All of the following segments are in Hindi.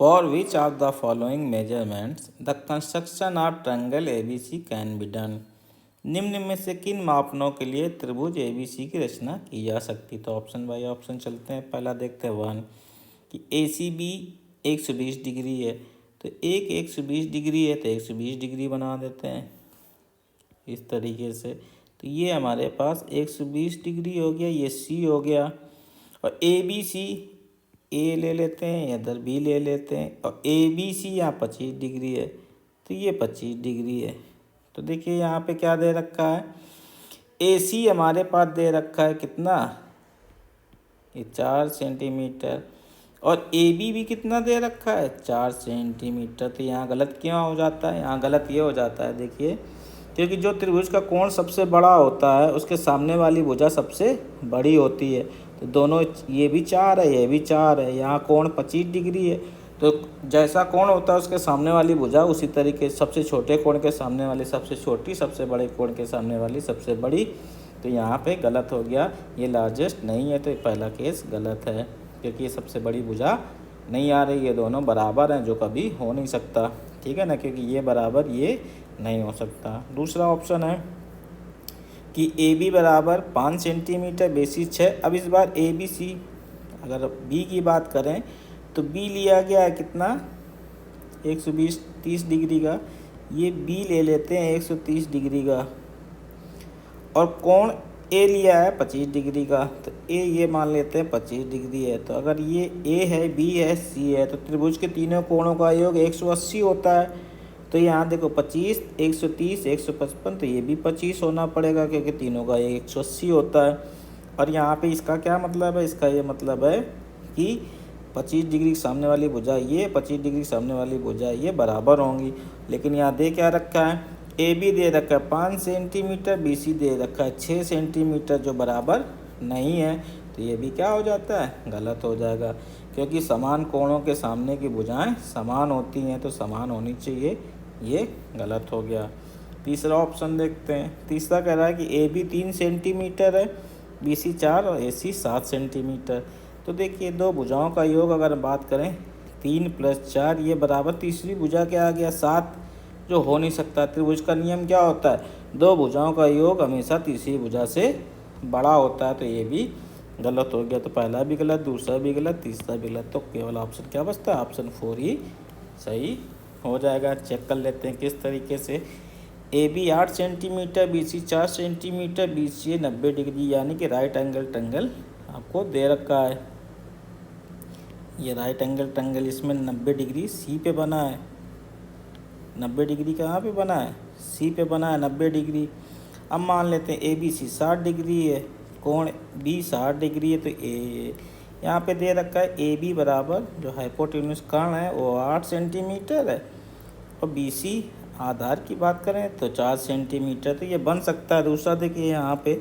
For which of the following measurements the construction of triangle ABC can be done. निम्न में से किन मापनों के लिए त्रिभुज ABC की रचना की जा सकती। तो ऑप्शन बाय ऑप्शन चलते हैं। पहला देखते हैं 1 कि ACB 120 डिग्री है, तो एक 120 डिग्री है तो 120 डिग्री बना देते हैं इस तरीके से। तो ये हमारे पास 120 डिग्री हो गया, ये C हो गया। और ABC A ले लेते हैं, इधर B ले लेते हैं, और ABC यहाँ 25 डिग्री है तो ये 25 डिग्री है। तो देखिए यहाँ पे क्या दे रखा है, AC हमारे पास दे रखा है कितना, ये 4 सेंटीमीटर, और AB भी कितना दे रखा है 4 सेंटीमीटर। तो यहाँ गलत क्यों हो जाता है, यहाँ गलत ये हो जाता है देखिए, क्योंकि जो त्रिभुज का कोण सबसे बड़ा होता है उसके सामने वाली भुजा सबसे बड़ी होती है। तो दोनों, ये भी 4 है ये भी 4 है, यहाँ कोण 25 डिग्री है। तो जैसा कोण होता है उसके सामने वाली भुजा उसी तरीके, सबसे छोटे कोण के सामने वाली सबसे छोटी, सबसे बड़े कोण के सामने वाली सबसे बड़ी। तो यहाँ पे गलत हो गया, ये लार्जेस्ट नहीं है, तो ये पहला केस गलत है क्योंकि ये सबसे बड़ी भुजा नहीं आ रही, ये दोनों बराबर हैं जो कभी हो नहीं सकता, ठीक है ना, क्योंकि ये बराबर ये नहीं हो सकता। दूसरा ऑप्शन है कि AB बराबर 5 सेंटीमीटर, BC 6। अब इस बार ABC, अगर B की बात करें तो B लिया गया है कितना 130 डिग्री का, ये B ले लेते हैं 130 डिग्री का, और कोण A लिया है 25 डिग्री का, तो A ये मान लेते हैं 25 डिग्री है। तो अगर ये A है, B है, C है, तो त्रिभुज के तीनों कोणों का योग 180 होता है। तो यहाँ देखो 25, 130, 155, तो ये भी 25 होना पड़ेगा क्योंकि तीनों का ये 180 होता है। और यहाँ पे इसका क्या मतलब है, इसका ये मतलब है कि 25 डिग्री सामने वाली भुजा ये, 25 डिग्री सामने वाली भुजा ये बराबर होंगी। लेकिन यहाँ दे क्या रखा है, AB दे रखा है 5 सेंटीमीटर, BC दे रखा है 6 सेंटीमीटर जो बराबर नहीं है। तो ये भी क्या हो जाता है, गलत हो जाएगा, क्योंकि समान कोणों के सामने की भुजाएं समान होती हैं तो समान होनी चाहिए, ये गलत हो गया। तीसरा ऑप्शन देखते हैं। तीसरा कह रहा है कि AB 3 सेंटीमीटर है, BC 4 और AC 7 सेंटीमीटर। तो देखिए दो भुजाओं का योग अगर बात करें 3 + 4 ये बराबर तीसरी भुजा क्या आ गया 7, जो हो नहीं सकता। त्रिभुज का नियम क्या होता है, दो भुजाओं का योग हमेशा तीसरी भुजा से बड़ा होता है। तो ये भी गलत हो गया। तो पहला भी गलत, दूसरा भी गलत, तीसरा भी गलत। तो केवल ऑप्शन क्या बचता है, ऑप्शन 4 ही सही हो जाएगा। चेक कर लेते हैं किस तरीके से। AB 8 centimetre, BC 4 centimetre, BCA 90 degree, यानी कि राइट एंगल ट्रायंगल आपको दे रखा है। ये राइट एंगल ट्रायंगल इसमें 90 डिग्री C पे बना है। 90 डिग्री कहाँ पे बना है, C पे बना है 90 डिग्री। अब मान लेते हैं ABC 60 डिग्री है, कोण B 60 डिग्री है, तो यहाँ पे दे रखा है AB बराबर जो हाइपोटेन्यूस कर्ण है वो 8 सेंटीमीटर है, और BC आधार की बात करें तो 4 सेंटीमीटर। तो ये बन सकता है। दूसरा देखिए यहाँ पे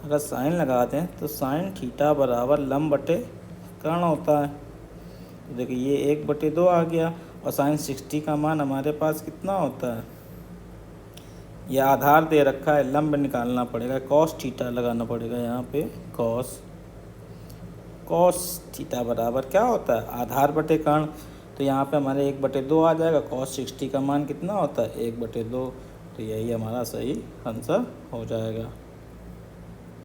अगर साइन लगा दें तो साइन थीटा बराबर लंब बटे कर्ण होता है। तो देखिए ये 1/2 आ गया, और साइन 60 का मान हमारे पास कितना होता है, ये आधार दे रखा है, लंब निकालना पड़ेगा, कॉस थीटा लगाना पड़ेगा यहाँ पे। कॉस थीटा बराबर क्या होता है, आधार बटे कर्ण। तो यहाँ पे हमारे 1/2 आ जाएगा, कॉस 60 का मान कितना होता है 1/2। तो यही हमारा सही आंसर हो जाएगा।